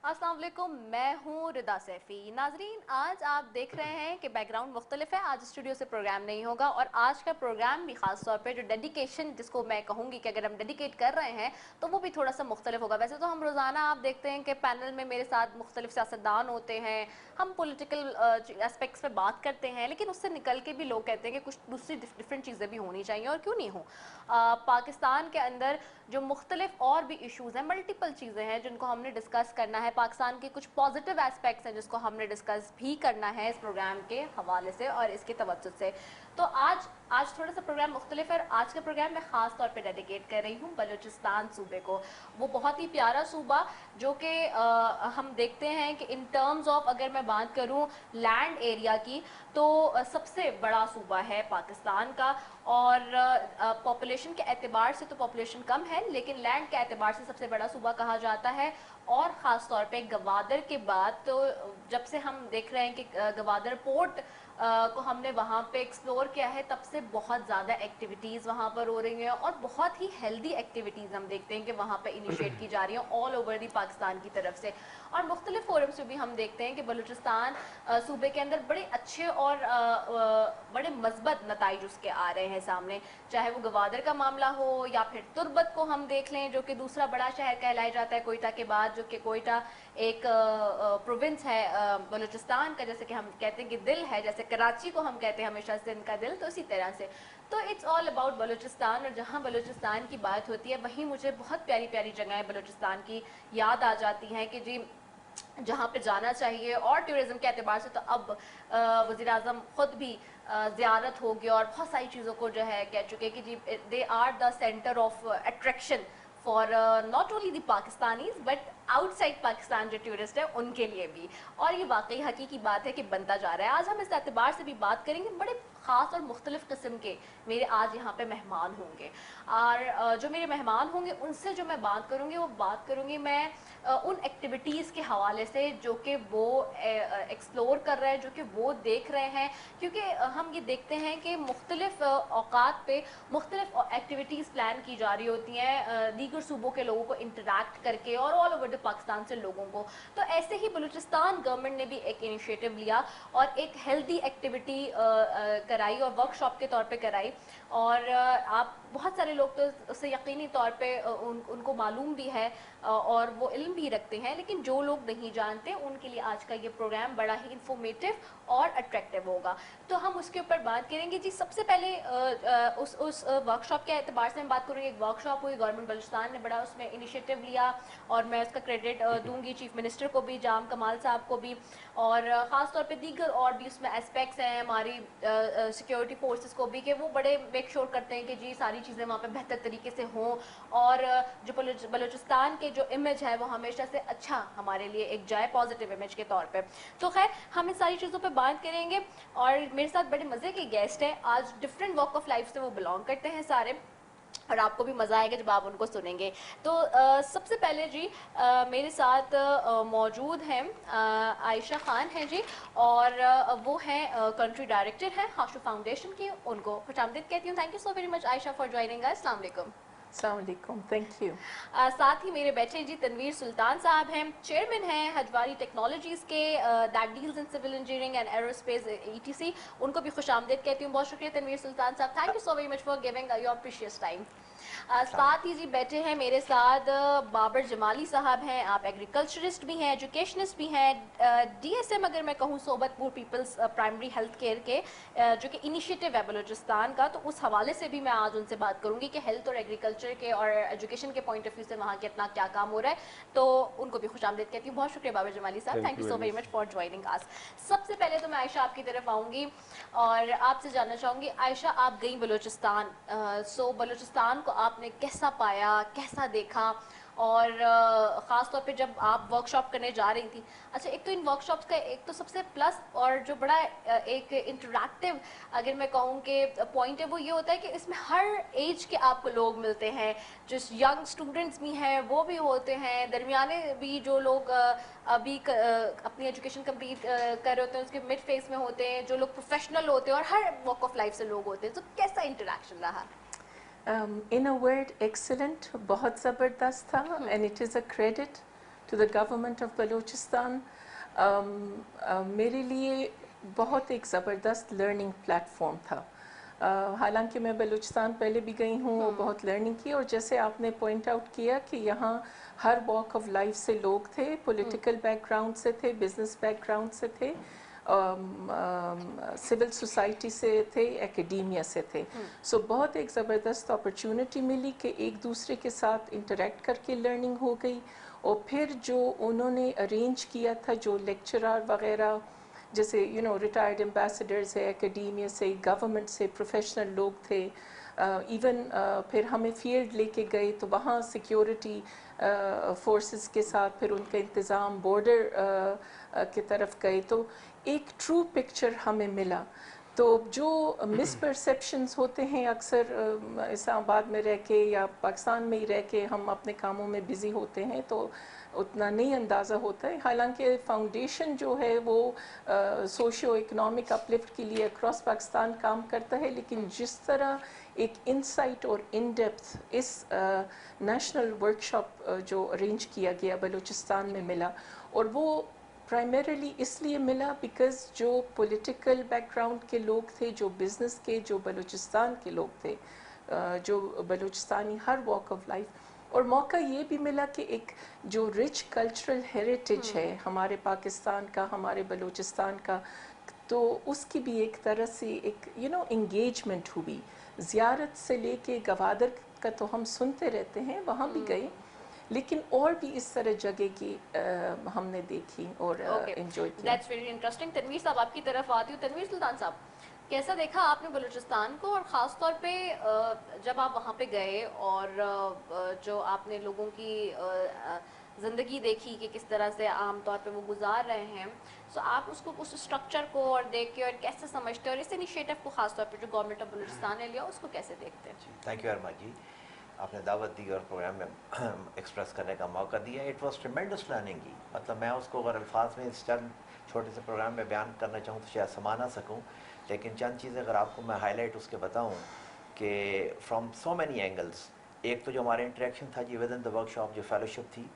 अस्सलाम वालेकुम, मैं हूँ रिदा सैफ़ी। नाजरीन, आज आप देख रहे हैं कि बैकग्राउंड मुख्तलिफ है। आज स्टूडियो से प्रोग्राम नहीं होगा और आज का प्रोग्राम भी ख़ास तौर पे जो डेडिकेशन जिसको मैं कहूँगी कि अगर हम डेडिकेट कर रहे हैं तो वो भी थोड़ा सा मुख्तलिफ होगा। वैसे तो हम रोज़ाना आप देखते हैं कि पैनल में मेरे साथ मुख्तलिफ सियासतदान होते हैं, हम पॉलिटिकल एस्पेक्ट्स पे बात करते हैं, लेकिन उससे निकल के भी लोग कहते हैं कि कुछ दूसरी डिफरेंट चीज़ें भी होनी चाहिए और क्यों नहीं हो। पाकिस्तान के अंदर जो मुख्तलिफ और भी इशूज़ हैं, मल्टीपल चीज़ें हैं जिनको हमने डिस्कस करना है। पाकिस्तान के कुछ पॉजिटिव एस्पेक्ट्स हैं जिसको हमने डिस्कस भी करना है इस प्रोग्राम के हवाले से और इसके तवज्जुह से। तो आज थोड़ा सा प्रोग्राम मुख्तलिफ है। आज का प्रोग्राम मैं ख़ास तौर पे डेडिकेट कर रही हूँ बलूचिस्तान सूबे को। वो बहुत ही प्यारा सूबा जो कि हम देखते हैं कि इन टर्म्स ऑफ अगर मैं बात करूँ लैंड एरिया की तो सबसे बड़ा सूबा है पाकिस्तान का। और पॉपुलेशन के एतबार से तो पॉपुलेशन कम है, लेकिन लैंड के एतबार से सबसे बड़ा सूबा कहा जाता है। और ख़ास तौर पे गवादर के बाद तो जब से हम देख रहे हैं कि गवादर पोर्ट को हमने वहाँ पे एक्सप्लोर किया है, तब से बहुत ज़्यादा एक्टिविटीज़ वहाँ पर हो रही हैं और बहुत ही हेल्दी एक्टिविटीज़ हम देखते हैं कि वहाँ पे इनिशिएट की जा रही हैं ऑल ओवर दी पाकिस्तान की तरफ से। और मुख्तलिफ फोरम से भी हम देखते हैं कि बलूचिस्तान सूबे के अंदर बड़े अच्छे और बड़े मजबूत नताइज उसके आ रहे हैं सामने, चाहे वो गवादर का मामला हो या फिर तुर्बत को हम देख लें जो कि दूसरा बड़ा शहर कहलाया जाता है कोयटा के बाद, जो कि कोयटा एक प्रोविंस है बलूचिस्तान का, जैसे कि हम कहते हैं कि दिल है, जैसे कराची को हम कहते हैं हमेशा सिंध का दिल, तो इसी तरह से तो इट्स ऑल अबाउट बलूचिस्तान। और जहाँ बलूचिस्तान की बात होती है वहीं मुझे बहुत प्यारी प्यारी जगहें बलूचिस्तान की याद आ जाती हैं कि जी जहाँ पे जाना चाहिए। और टूरिज़्म के अतबार से तो अब वज़ीर आज़म ख़ुद भी ज़ियारत होगी और बहुत सारी चीज़ों को जो है कह चुके कि जी they are the centre of attraction for not only the Pakistanis but outside Pakistan जो टूरिस्ट है उनके लिए भी। और ये वाकई हकीकी बात है कि बनता जा रहा है। आज हम इस एतबार से भी बात करेंगे, बड़े ख़ास और मुख्तलिफ़ किस्म के मेरे आज यहाँ पे मेहमान होंगे। और जो मेरे मेहमान होंगे उनसे जो मैं बात करूँगी वो बात करूँगी मैं उन एक्टिविटीज़ के हवाले से जो कि वो एक्सप्लोर कर रहे हैं, जो कि वो देख रहे हैं। क्योंकि हम ये देखते हैं कि मुख्तलिफ औकात पे मुख्तलिफ एक्टिविटीज़ प्लान की जा रही होती हैं दीगर सूबों के लोगों को इंटरेक्ट करके और ऑल ओवर द पाकिस्तान से लोगों को। तो ऐसे ही बलूचिस्तान गवर्नमेंट ने भी एक इनिशिएटिव लिया और एक हेल्दी एक्टिविटी कराई और वर्कशॉप के तौर पे कराई। और आप बहुत सारे लोग तो उससे यकीनी तौर पे उनको मालूम भी है और वो इल्म भी रखते हैं, लेकिन जो लोग नहीं जानते उनके लिए आज का ये प्रोग्राम बड़ा ही इंफॉर्मेटिव और अट्रैक्टिव होगा। तो हम उसके ऊपर बात करेंगे जी। सबसे पहले उस वर्कशॉप के एतबार से हम बात करेंगे। एक वर्कशॉप हुई, गवर्नमेंट बलूचिस्तान ने बड़ा उसमें इनिशिएटिव लिया और मैं उसका क्रेडिट दूंगी चीफ मिनिस्टर को भी, जाम कमाल साहब को भी, और ख़ास तौर पे दीगर और भी उसमें एस्पेक्ट्स हैं हमारी सिक्योरिटी फोर्सेस को भी, कि वो बड़े मेक श्योर करते हैं कि जी सारी चीज़ें वहाँ पे बेहतर तरीके से हों और जो बलूचिस्तान के जो इमेज है वो हमेशा से अच्छा हमारे लिए एक जाए पॉजिटिव इमेज के तौर पे। तो खैर हम इन सारी चीज़ों पे बात करेंगे। और मेरे साथ बड़े मज़े के गेस्ट हैं आज, डिफरेंट वॉक ऑफ लाइफ से वो बिलोंग करते हैं सारे, और आपको भी मज़ा आएगा जब आप उनको सुनेंगे। तो सबसे पहले जी मेरे साथ मौजूद हैं आयशा ख़ान हैं जी, और वो हैं कंट्री डायरेक्टर हैं हाशु फाउंडेशन की। उनको खुशामदीद कहती हूँ। Thank you so very much Ayesha for joining अस। अस्सलाम वालेकुम। अस्सलाम वालेकुम, थैंक यू। साथ ही मेरे बैठे जी तनवीर सुल्तान साहब हैं, चेयरमैन हैं हजवारी टेक्नोलॉजीज़ के that deals in civil engineering and aerospace ETC। उनको भी खुशामदीद कहती हूँ। बहुत शुक्रिया तनवीर सुल्तान साहब, thank you so very much for giving your precious time. साथ ही जी बैठे हैं मेरे साथ बाबर जमाली साहब हैं, आप एग्रीकल्चरिस्ट भी हैं, एजुकेशनिस्ट भी हैं, DSM अगर मैं कहूँ Sobatpur people's primary health care के जो कि इनिशिएटिव है बलूचिस्तान का, तो उस हवाले से भी मैं आज उनसे बात करूँगी कि हेल्थ और एग्रीकल्चर के और एजुकेशन के पॉइंट ऑफ व्यू से वहाँ कितना क्या काम हो रहा है। तो उनको भी खुशामदीद कहती हूँ। बहुत शुक्रिया बाबर जमाली साहब, thank you so very much for joining अस। सबसे पहले तो मैं आयशा आपकी तरफ आऊँगी और आपसे जानना चाहूँगी, आयशा आप गई बलूचिस्तान, सो बलूचिस्तान को आपने कैसा पाया, कैसा देखा, और ख़ास तौर पे जब आप वर्कशॉप करने जा रही थी। अच्छा, एक तो इन वर्कशॉप्स का एक तो सबसे प्लस और जो बड़ा एक इंटरैक्टिव अगर मैं कहूँ कि पॉइंट है वो ये होता है कि इसमें हर एज के आपको लोग मिलते हैं, जो यंग स्टूडेंट्स भी हैं वो भी होते हैं, दरमियाने भी जो लोग अभी अपनी एजुकेशन कंप्लीट कर रहे होते हैं उसके मिड फेज में होते हैं, जो लोग प्रोफेशनल होते हैं, और हर वॉक ऑफ लाइफ से लोग होते हैं। तो कैसा इंटरेक्शन रहा? In a word, excellent, बहुत ज़बरदस्त था, and it is a credit to the government of Balochistan. मेरे लिए बहुत एक ज़बरदस्त लर्निंग प्लेटफॉर्म था. हालांकि मैं बलूचिस्तान पहले भी गई हूँ और बहुत लर्निंग की, और जैसे आपने पॉइंट आउट किया कि यहाँ हर वॉक ऑफ लाइफ से लोग थे, पॉलिटिकल बैकग्राउंड से थे, बिजनेस बैकग्राउंड से थे, सिविल सोसाइटी से थे, एकेडेमिया से थे. सो बहुत एक ज़बरदस्त अपॉर्चुनिटी मिली कि एक दूसरे के साथ इंटरेक्ट करके लर्निंग हो गई. और फिर जो उन्होंने अरेंज किया था, जो लेक्चरर वगैरह, जैसे रिटायर्ड एम्बेसडर्स है एकेडेमिया से, गवर्नमेंट से प्रोफेशनल लोग थे, इवन फिर हमें फील्ड लेके गए तो वहाँ सिक्योरिटी फोर्सेस के साथ फिर उनका इंतज़ाम, बॉर्डर की तरफ गए, तो एक ट्रू पिक्चर हमें मिला. तो जो मिसपरसेप्शंस होते हैं अक्सर इस्लामाबाद में रह के या पाकिस्तान में ही रह के, हम अपने कामों में बिज़ी होते हैं तो उतना नहीं अंदाज़ा होता है. हालांकि फाउंडेशन जो है वो सोशियो इकोनॉमिक अपलिफ्ट के लिए अक्रॉस पाकिस्तान काम करता है, लेकिन जिस तरह एक इंसाइट और इन डेप्थ इस नेशनल वर्कशॉप जो अरेंज किया गया बलूचिस्तान में मिला, और वो प्राइमरीली इसलिए मिला बिकॉज़ जो पॉलिटिकल बैकग्राउंड के लोग थे, जो बिज़नेस के, जो बलूचिस्तान के लोग थे, जो बलूचिस्तानी हर वॉक ऑफ लाइफ, और मौका ये भी मिला कि एक जो रिच कल्चरल हेरिटेज है हमारे पाकिस्तान का, हमारे बलूचिस्तान का, तो उसकी भी एक तरह से एक एंगेजमेंट हुई. ज़ियारत से लेके गवादर का तो हम सुनते रहते हैं, वहाँ भी गए, लेकिन और भी इस तरह जगह की हमने देखी और एंजॉय किया. That's very interesting. तनवीर साहब आपकी तरफ आती हूँ. तनवीर सुल्तान साहब, कैसा देखा आपने बलूचिस्तान को, और ख़ास तौर पे जब आप वहाँ पे गए और जो आपने लोगों की ज़िंदगी देखी कि किस तरह से आम तौर पे वो गुजार रहे हैं, सो आप उसको, उस स्ट्रक्चर को और देख के और कैसे समझते हैं, और इस इनिशिएटिव को ख़ास तौर पे जो गवर्नमेंट ऑफ बलूचिस्तान ने लिया उसको कैसे देखते हैं? थैंक यू अरमा जी, आपने दावत दी और प्रोग्राम में एक्सप्रेस करने का मौका दिया. इट वाज ट्रिमेंडस लर्निंग की, मतलब मैं उसको अगर अल्फाज में इस चंद छोटे से प्रोग्राम में बयान करना चाहूँ तो शायद समा ना सकूँ, लेकिन चंद चीज़ें अगर आपको मैं हाईलाइट उसके बताऊँ कि फ्रॉम सो मैनी एंगल्स. एक तो जो हमारा इंटरेक्शन था जी विद इन द वर्कशॉप, जो फेलोशिप थी,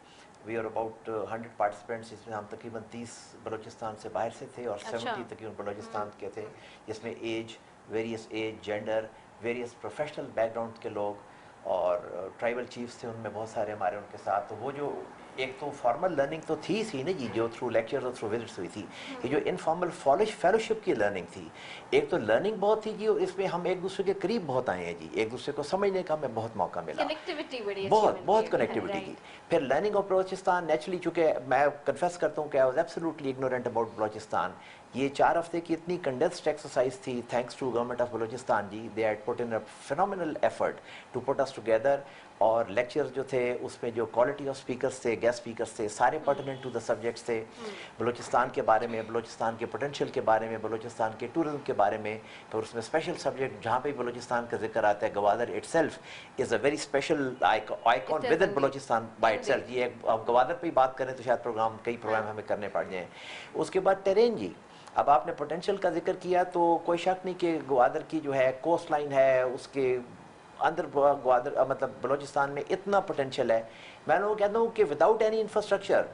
वी आर अबाउट 100 पार्टिसिपेंट्स, जिसमें हम तकरीबन 30 बलूचिस्तान से बाहर से थे और 70 तकरीबन बलूचिस्तान के थे, जिसमें age, various age, gender, various professional background के लोग और ट्राइबल चीफ्स थे उनमें बहुत सारे हमारे उनके साथ. तो वो जो एक तो फॉर्मल लर्निंग तो थी ही ना जी, जो थ्रू लेक्चर्स और थ्रू विजिट्स हुई थी, ये जो इनफॉर्मल फेलोशिप की लर्निंग थी, एक तो लर्निंग बहुत थी जी, और इसमें हम एक दूसरे के करीब बहुत आए हैं जी, एक दूसरे को समझने का हमें बहुत मौका मिला, बहुत कनेक्टिविटी की. फिर लर्निंग ऑफ बलूचिस्तान नेचुरली, चूँकि मैं कन्फेस करता हूँ कि I was absolutely ignorant about Balochistan. ये 4 हफ्ते की इतनी कंडेंस्ड एक्सरसाइज थी, thanks to government of Balochistan ji, they had put in a phenomenal effort to put us together. और लेक्चर्स जो थे उसमें जो क्वालिटी ऑफ स्पीकर्स थे, गेस्ट स्पीकर्स थे, सारे पर्टिनेंट टू द सब्जेक्ट्स थे, बलूचिस्तान के बारे में, बलूचिस्तान के पोटेंशियल के बारे में, बलूचिस्तान के टूरिज्म के बारे में. तो उसमें स्पेशल सब्जेक्ट जहाँ पे बलूचिस्तान का जिक्र आता है, Gwadar itself is a very special icon with in Balochistan by itself. ये अब गवादर पे ही बात करें तो शायद कई प्रोग्राम हमें करने पड़ जाएँ. उसके बाद टेरेन जी, अब आपने पोटेंशियल का जिक्र किया, तो कोई शक नहीं कि ग्वादर की जो है कोस्ट लाइन है, उसके अंदर ग्वादर मतलब बलूचिस्तान में इतना पोटेंशियल है. मैं लोगों को कहता हूँ कि without any infrastructure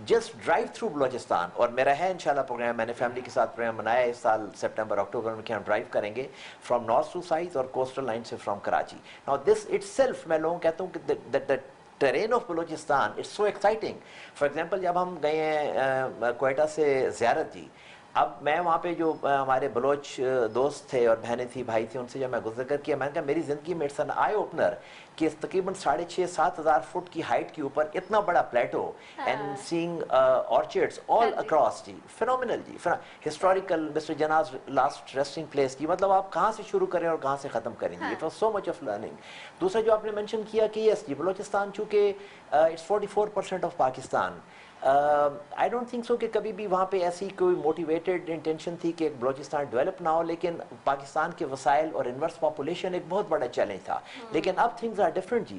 just drive through Balochistan, और मेरा है इंशाल्लाह प्रोग्राम, मैंने फैमिली के साथ प्रोग्राम बनाया इस साल सितंबर अक्टूबर में कि हम ड्राइव करेंगे फ्रॉम नॉर्थ टू साउथ और कोस्टल लाइन से from Karachi. Now this itself, मैं लोगों को कहता हूँ कि the terrain of Balochistan it's so exciting. For example, जब हम गए हैं क्वेटा से ज़ियारत जी, अब मैं वहाँ पे जो हमारे बलोच दोस्त थे और बहनें थी, भाई थे, उनसे जब मैं गुज़र कर किया, मैंने कहा मेरी ज़िंदगी में इट्स एन आई ओपनर कि तकरीबन 6,500-7 हज़ार फुट की हाइट के ऊपर इतना बड़ा plateau and seeing orchids all across जी, फिनोमिनल जी, historical mister Jinnah's last resting place की, मतलब आप कहाँ से शुरू करें और कहाँ से ख़त्म करेंगे. It was so much of learning. दूसरा जो आपने मेंशन किया कि यस जी, बलूचिस्तान चूँकि it's 44% of Pakistan, I don't think so کہ کبھی بھی وہاں پہ ایسی کوئی موٹیویٹڈ انٹینشن تھی کہ بلوچستان ڈیولپ نہ ہو، لیکن پاکستان کے وسائل اور انورس پاپولیشن ایک بہت بڑا چیلنج تھا. لیکن اب تھنگز آر ڈفرنٹ جی.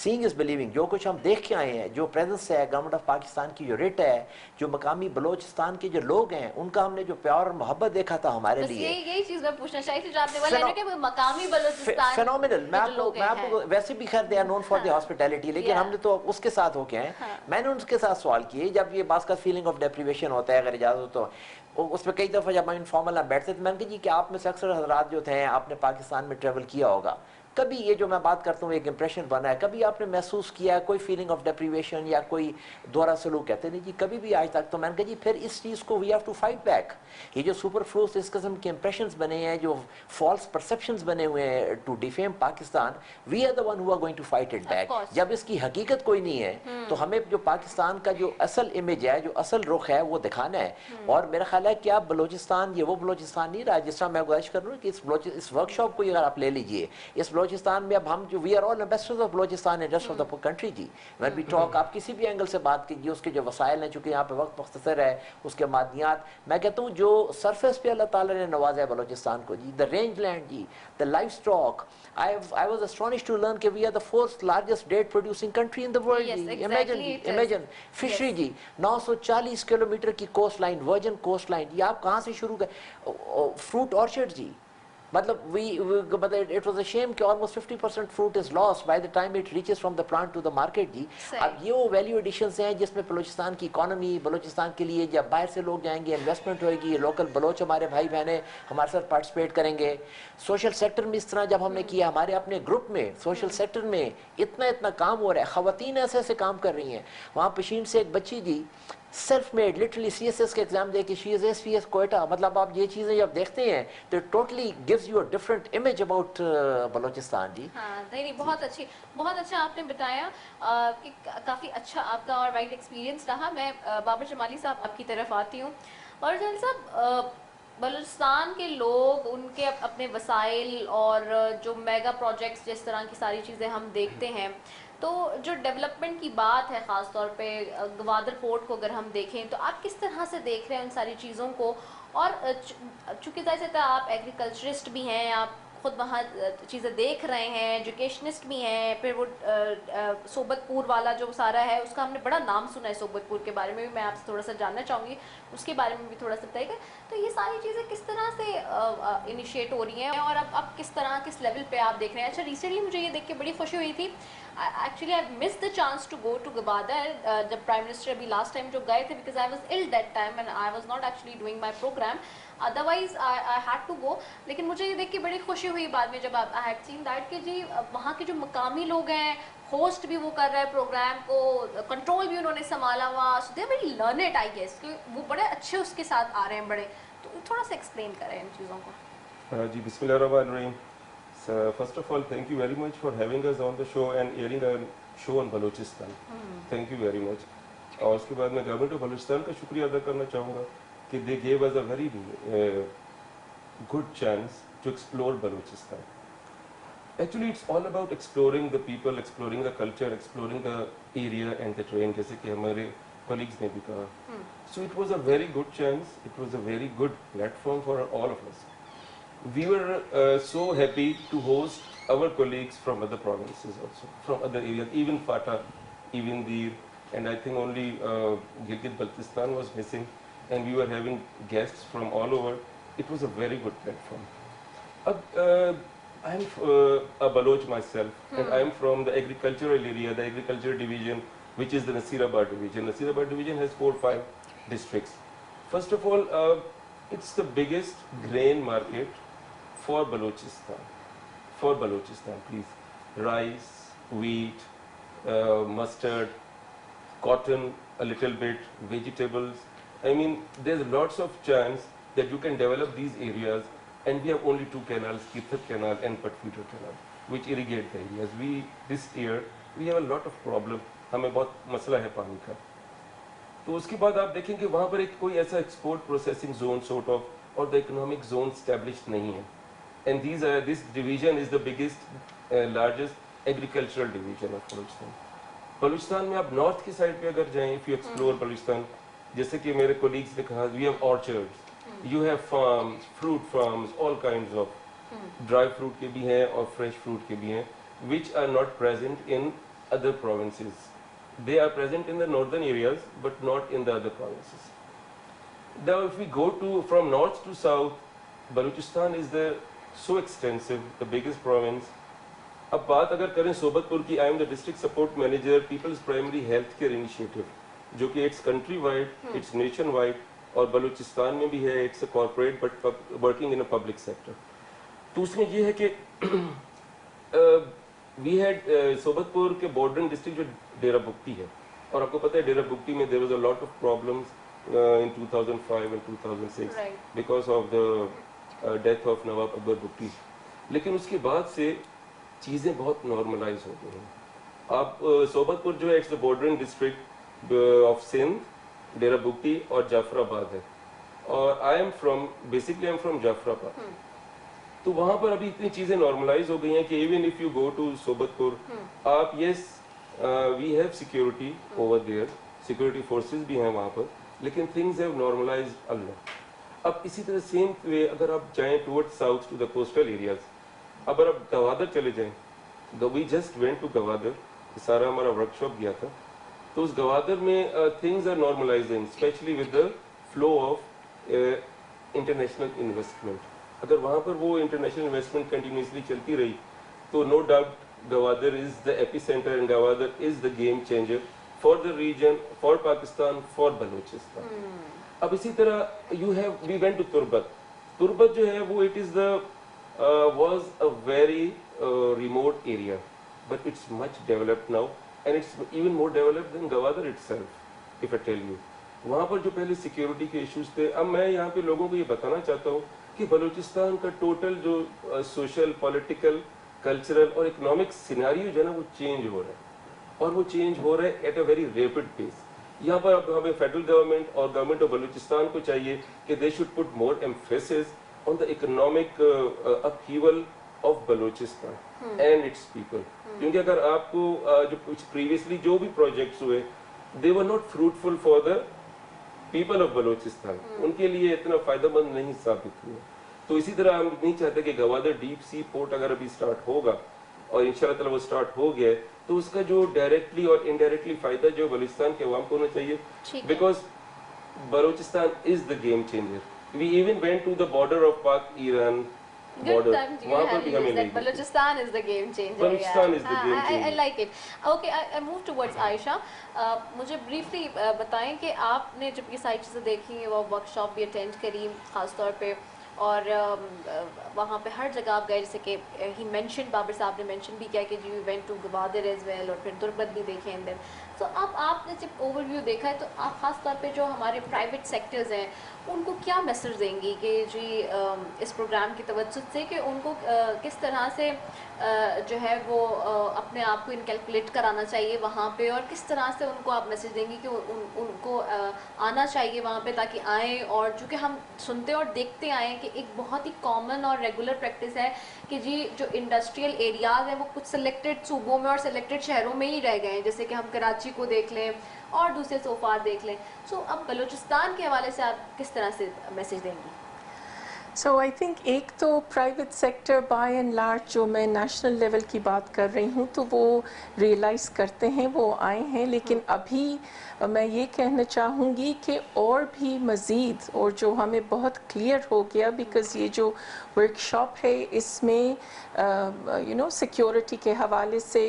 Seeing is believing. جو کچھ ہم دیکھ کے آئے ہیں، جو پریزنس ہے گورنمنٹ آف پاکستان کی، جو ریٹ ہے، جو مقامی بلوچستان کے جو لوگ ہیں ان کا ہم نے جو پیار اور محبت دیکھا تھا ہمارے لیے، یہی چیز میں پوچھنا چاہی تھی جو آپ نے بولا کہ مقامی بلوچستان فینومینل. میں آپ کو ویسے بھی خیر they are known for the hospitality, لیکن ہم نے تو اس کے ساتھ ہو کے ہیں. میں نے ان کے ساتھ سوال کیے جب یہ بعض کا فیلنگ آف ڈیپریویشن ہوتا ہے اگر اجازت تو اس میں کئی دفعہ جب ہم انفارمل نہ بیٹھتے تھے، میں نے کہا جی کہ آپ میں سے اکثر حضرات جو تھے آپ نے پاکستان میں ٹریول کیا ہوگا، کبھی یہ جو میں بات کرتا ہوں ایک امپریشن بنا ہے، کبھی آپ نے محسوس کیا ہے کوئی فیلنگ آف ڈیپریویشن یا کوئی دوہرا سلوک؟ کہتے نہیں جی کبھی بھی آج تک. تو میں نے کہا جی پھر اس چیز کو we have to fight back. یہ جو سپر فلوز اس قسم کے امپریشنز بنے ہیں، جو فالس پرسیپشنز بنے ہوئے ہیں to defame Pakistan, we are the one who are going to fight it back. جب اس کی حقیقت کوئی نہیں ہے تو ہمیں جو پاکستان کا جو اصل امیج ہے، جو اصل رخ ہے، وہ دکھانا ہے. اور میرا خیال ہے کہ اب بلوچستان یہ وہ بلوچستان نہیں رہا. جس طرح میں گزارش کر رہا ہوں کہ اس ورک شاپ کو اگر آپ لے لیجیے، اس بلوچستان میں اب ہم جو we are all ambassadors of Balochistan and rest of the country جی. وین وی ٹاک، آپ کسی بھی اینگل سے بات کیجیے، اس کے جو وسائل ہیں، چونکہ یہاں پہ وقت مختصر ہے، اس کے معدنیات، میں کہتا ہوں جو سرفیس پہ اللہ تعالیٰ نے نوازا ہے بلوچستان کو جی، دا رینج لینڈ جی، the livestock. I was astonished to learn that we are the fourth largest date producing country in the world. Yes, جی. exactly. Imagine fishery جی 940 کلومیٹر کی coastline, virgin coastline. یہ آپ کہاں سے شروع کر فروٹ آرچرڈ جی. مطلب it was a shame کہ almost 50% fruit is lost by the time it reaches from the plant to the market جی. اب یہ وہ ویلیو ایڈیشنز ہیں جس میں بلوچستان کی اکانومی، بلوچستان کے لیے جب باہر سے لوگ جائیں گے انویسٹمنٹ ہوئے گی، لوکل بلوچ ہمارے بھائی بہنیں ہمارے ساتھ پارٹیسپیٹ کریں گے. سوشل سیکٹر میں اس طرح جب ہم نے کیا، ہمارے اپنے گروپ میں سوشل سیکٹر میں اتنا کام ہو رہا ہے، خواتین ایسے ایسے کام کر رہی ہیں. وہاں پشین سے ایک بچی جی self made literally C S S کے ایگزام دے کے she is S P S Quetta. مطلب آپ یہ چیزیں جب دیکھتے ہیں تو totally gives you a different image about Balochistan جی. ہاں نہیں، بہت اچھا آپ نے بتایا کہ کافی اچھا آپ کا اور وائڈ ایکسپیرینس رہا. میں بابر جمالی صاحب آپ کی طرف آتی ہوں. بابر جمالی صاحب، بلوچستان کے لوگ ان کے اپنے وسائل اور جو میگا پروجیکٹس جس طرح کی ساری چیزیں ہم دیکھتے ہیں، تو جو ڈیولپمنٹ کی بات ہے خاص طور پہ گوادر پورٹ کو اگر ہم دیکھیں تو آپ کس طرح سے دیکھ رہے ہیں ان ساری چیزوں کو؟ اور چونکہ ظاہر سے آپ ایگریکلچرسٹ بھی ہیں، آپ خود وہاں چیزیں دیکھ رہے ہیں، ایجوکیشنسٹ بھی ہیں. پھر وہ صوبت پور والا جو سارا ہے اس کا ہم نے بڑا نام سنا ہے، صوبت پور کے بارے میں بھی میں آپ سے تھوڑا سا جاننا چاہوں گی، اس کے بارے میں بھی تھوڑا سا بتائیے گا. تو یہ ساری چیزیں کس طرح سے انیشیٹ ہو رہی ہیں اور اب کس طرح کس لیول پہ آپ دیکھ رہے ہیں؟ اچھا، ریسنٹلی مجھے یہ دیکھ کے بڑی خوشی ہوئی تھی. Actually, I missed the chance to go to Gabada. The Prime Minister ابھی last time جو گئے تھے, because I was ill that time and I was not actually doing my program. Otherwise, I had to go. لیکن مجھے یہ دیکھ کے بڑی خوشی ہوئی بعد میں جب I had seen that کہ جی وہاں کے جو مقامی لوگ ہیں, ہوسٹ بھی وہ کر رہے ہیں پروگرام کو, کنٹرول بھی انہوں نے سنبھالا ہوا. So they are very learned, I guess. کہ وہ بڑے اچھے اس کے ساتھ آ رہے ہیں بڑے. تو تھوڑا سا ایکسپلین کریں ان چیزوں کو. جی بسم اللہ الرحمن الرحیم. So first of all, thank you very much for having us on the show and airing a show on Balochistan. Thank you very much. اور اس کے بعد میں گورنمنٹ آف بلوچستان کا شکریہ ادا کرنا چاہوں گا کہ they gave us a very good chance to explore Balochistan. Actually, it's all about exploring the people, exploring the culture, exploring the area and the terrain, جیسے کہ ہمارے colleagues نے بھی کہا. So it was a very good chance, it was a very good platform for all of us. We were so happy to host our colleagues from other provinces also, from other areas, even Fata, even Dir, and I think only Gilgit-Baltistan was missing, and we were having guests from all over. It was a very good platform. I'm a Baloch myself, and I'm from the agricultural area, the agriculture division, which is the Nasirabad division. Nasirabad division has 4 or 5 districts. First of all, it's the biggest grain market for Balochistan. For Balochistan, please. Rice, wheat, mustard, cotton, a little bit, vegetables. I mean, there's lots of chance that you can develop these areas, and we have only 2 canals, Kithat Canal and Patfuta Canal, which irrigate the areas. This year, we have a lot of problem. ہمیں بہت مسئلہ ہے پانی کا. تو اس کے بعد آپ دیکھیں کہ وہاں پر ایک کوئی ایسا export processing zone sort of اور دا اکنامک زون اسٹیبلشڈ نہیں ہے. And this division is the biggest, largest agricultural division of Balochistan. Balochistan میں آپ نارتھ کی سائڈ پہ اگر جائیں, if you explore بلوچستان, جیسے کہ میرے کولیگز نے کہا, we have orchards, you have farms, fruit farms, all kinds of dry fruit کے بھی ہیں اور فریش فروٹ کے بھی ہیں, which are not present in other provinces. They are present in the northern areas but not in the other provinces. Now if we go to from north to south, Balochistan is so extensive, the biggest province. اب بات اگر کریں صوبت پور کی, I am the district support manager People's Primary Health Care Initiative, جو کہ it's country wide, it's nation wide, اور بلوچستان میں بھی ہے, it's a corporate but working in a public sector. تو اس میں یہ ہے کہ وی ہیڈ صوبت پور کے بارڈرنگ ڈسٹرکٹ جو ڈیرہ بگٹی ہے, اور آپ کو پتہ ہے ڈیرہ بگٹی میں there was a lot of problems in 2005 and 2006 because of the death of نواب اکبر بگٹی. لیکن اس کے بعد سے چیزیں بہت نارملائز ہو گئی ہیں. آپ صوبت پور جو ہے it's the bordering district of Sindh, Dera Bugti اور جعفر آباد ہے, اور basically I'm from جعفر آباد. تو وہاں پر ابھی اتنی چیزیں نارملائز ہو گئی ہیں کہ even if you go to Sohbatpur, آپ yes we have security over there, security forces بھی ہیں وہاں پر, لیکن تھنگز ہیو نارملائز اللہ. اب اسی طرح سیم وے اگر آپ جائیں toward south to the coastal areas, اگر آپ گوادر چلے جائیں, we just went to Gwadar, سارا ہمارا ورک شاپ گیا تھا, تو اس گوادر میں things are normalising especially with the flow of international investment. اگر وہاں پر وہ انٹرنیشنل انویسٹمنٹ کنٹینیوسلی چلتی رہی تو no doubt Gwadar is the ایپی centre and Gwadar is the game changer for the region, for Pakistan, for Balochistan. اب اسی طرح وی وینٹ ٹو تربت. تربت جو ہے وہ it is the was a very remote area but it's much developed now and it's even more developed than Gwadar itself if I tell you. وہاں پر جو پہلے سیکیورٹی کے ایشوز تھے, اب میں یہاں پہ لوگوں کو یہ بتانا چاہتا ہوں کہ بلوچستان کا ٹوٹل جو سوشل, پولیٹیکل, کلچرل اور اکنامک سیناریو جو ہے نا وہ چینج ہو رہا ہے, اور وہ چینج ہو رہا ہے at a very rapid pace. یہاں پر اب ہمیں فیڈرل گورنمنٹ اور گورنمنٹ آف بلوچستان کو چاہیے کہ they should put more emphasis on the economic upheaval of Balochistan and its people. کیونکہ اگر آپ کو جو پریویسلی جو بھی پروجیکٹس ہوئے, they were not fruitful for the people of Balochistan, ان کے لیے اتنا فائدہ مند نہیں ثابت ہوئے. تو اسی طرح ہم نہیں چاہتے کہ گوادر ڈیپ سی پورٹ اگر ابھی اسٹارٹ ہوگا, اور ان شاء اللہ تعالیٰ وہ اسٹارٹ ہو گیا, تو اس کا جو ڈائریکٹلی اور انڈائریکٹلی فائدہ جو بلوچستان کے عوام کو ہونا چاہیے, because Balochistan is the game changer. We even went to the border of Pak Iran border. وہاں پر بھی ہمیں نہیں Balochistan is the game changer. Balochistan is the game changer. I like it. Okay, I move towards Aisha. مجھے briefly بتائیں کہ آپ نے جب یہ ساری چیزیں دیکھی, وہ ورک شاپ بھی اٹینڈ کری خاص طور پہ, اور وہاں پہ ہر جگہ آپ گئے, جیسے کہ ہی مینشن, بابر صاحب نے مینشن بھی کیا کہ جی we went to Gwadar as well, اور پھر تربت بھی دیکھے. اینڈ دین تو اب آپ نے جب اوور ویو دیکھا ہے, تو آپ خاص طور پہ جو ہمارے پرائیویٹ سیکٹرز ہیں ان کو کیا میسج دیں گی کہ جی اس پروگرام کی توجہ سے کہ ان کو کس طرح سے جو ہے وہ اپنے آپ کو انکیلکولیٹ کرانا چاہیے وہاں پہ, اور کس طرح سے ان کو آپ میسج دیں گی کہ ان کو آنا چاہیے وہاں پہ تاکہ آئیں. اور چونکہ ہم سنتے اور دیکھتے آئے ہیں کہ ایک بہت ہی کامن اور ریگولر پریکٹس ہے کہ جی جو انڈسٹریل ایریاز ہیں وہ کچھ سلیکٹڈ صوبوں میں اور سلیکٹڈ شہروں میں ہی رہ گئے ہیں, جیسے کہ ہم کراچی کو دیکھ لیں اور دوسرے صوفار دیکھ لیں. سو اب بلوچستان کے حوالے سے آپ کس طرح سے میسج دیں گی؟ سو آئی تھنک ایک تو private sector by and large جو میں نیشنل لیول کی بات کر رہی ہوں تو وہ ریئلائز کرتے ہیں, وہ آئے ہیں, لیکن ابھی میں یہ کہنا چاہوں گی کہ اور بھی مزید, اور جو ہمیں بہت کلیئر ہو گیا بیکاز یہ جو ورک شاپ ہے اس میں سیکیورٹی کے حوالے سے,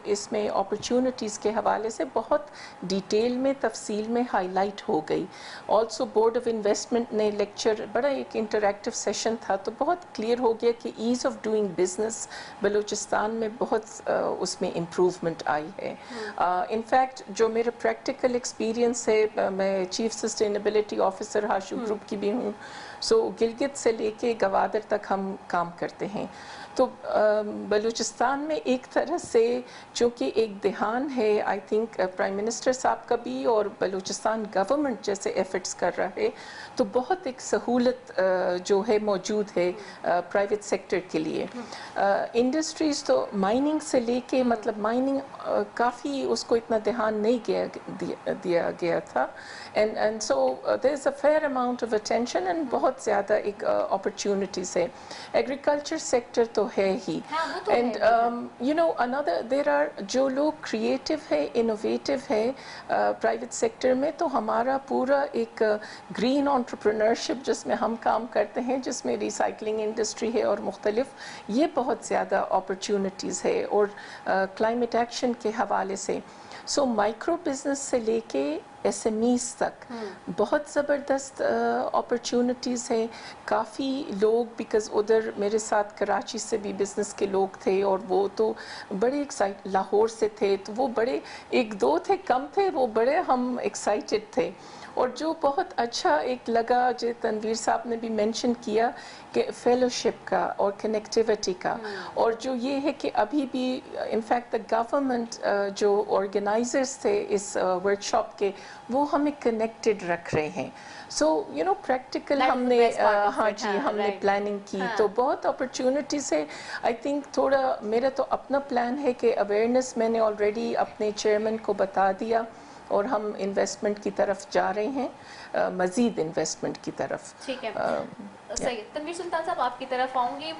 اس میں اپرچونٹیز کے حوالے سے بہت ڈیٹیل میں, تفصیل میں ہائی لائٹ ہو گئی. آلسو بورڈ آف انویسٹمنٹ نے لیکچر, بڑا ایک انٹریکٹیو سیشن تھا, تو بہت کلیئر ہو گیا کہ as of doing business Balochistan میں بہت اس میں امپروومنٹ آئی ہے. انفیکٹ جو میرا پریکٹیکل ایکسپیرینس ہے, میں chief sustainability officer Hashoo group کی بھی ہوں, सो गिलगित से लेके गवादर तक हम काम करते हैं। तो बलूचिस्तान में एक तरह से चूँकि एक ध्यान है, आई थिंक प्राइम मिनिस्टर साहब का भी और बलूचिस्तान गवर्नमेंट जैसे एफर्ट्स कर रहा है, तो बहुत एक सहूलत जो है मौजूद है प्राइवेट सेक्टर के लिए। इंडस्ट्रीज़ तो माइनिंग से लेके, मतलब माइनिंग काफ़ी उसको इतना ध्यान नहीं दिया गया था, and so there is a fair amount of attention and बहुत ज़्यादा एक अपॉर्चुनिटीज़ है। एग्रीकल्चर सेक्टर तो है ही, and you know another there are जो लोग क्रिएटिव है, इनोवेटिव है प्राइवेट सेक्टर में, तो हमारा पूरा एक ग्रीन एंटरप्रेन्योरशिप जिसमें हम काम करते हैं, जिसमें रिसाइकलिंग इंडस्ट्री है और मुख्तलिफ, ये बहुत ज़्यादा अपॉर्चुनिटीज़ है। और क्लाइमेट एक्शन के हवाले से सो माइक्रो बिजनेस से लेके SMEs तक बहुत ज़बरदस्त अपॉर्चुनिटीज़ हैं। काफ़ी लोग, बिकॉज़ उधर मेरे साथ कराची से भी बिज़नेस के लोग थे और वो तो बड़े एक्साइट, लाहौर से थे, तो वो बड़े, एक दो थे, कम थे, वो बड़े हम एक्साइटेड थे। और जो बहुत अच्छा एक लगा, जो तनवीर साहब ने भी मेंशन किया कि फेलोशिप का और कनेक्टिविटी का, और जो ये है कि अभी भी इनफैक्ट द गवर्नमेंट जो ऑर्गेनाइजर्स थे इस वर्कशॉप के, वो हमें कनेक्टेड रख रहे हैं। सो यू नो प्रैक्टिकल हमने हाँ जी हमने प्लानिंग की, तो बहुत अपॉर्चुनिटीज़ है। आई थिंक थोड़ा मेरा तो अपना प्लान है कि अवेयरनेस मैंने ऑलरेडी अपने चेयरमैन को बता दिया और हम इन्वेस्टमेंट की तरफ जा रहे हैं, मज़ीद इन्वेस्टमेंट की तरफ। ठीक है, सही है। तनवीर सुल्तान साहब आपकी तरफ आऊँगी।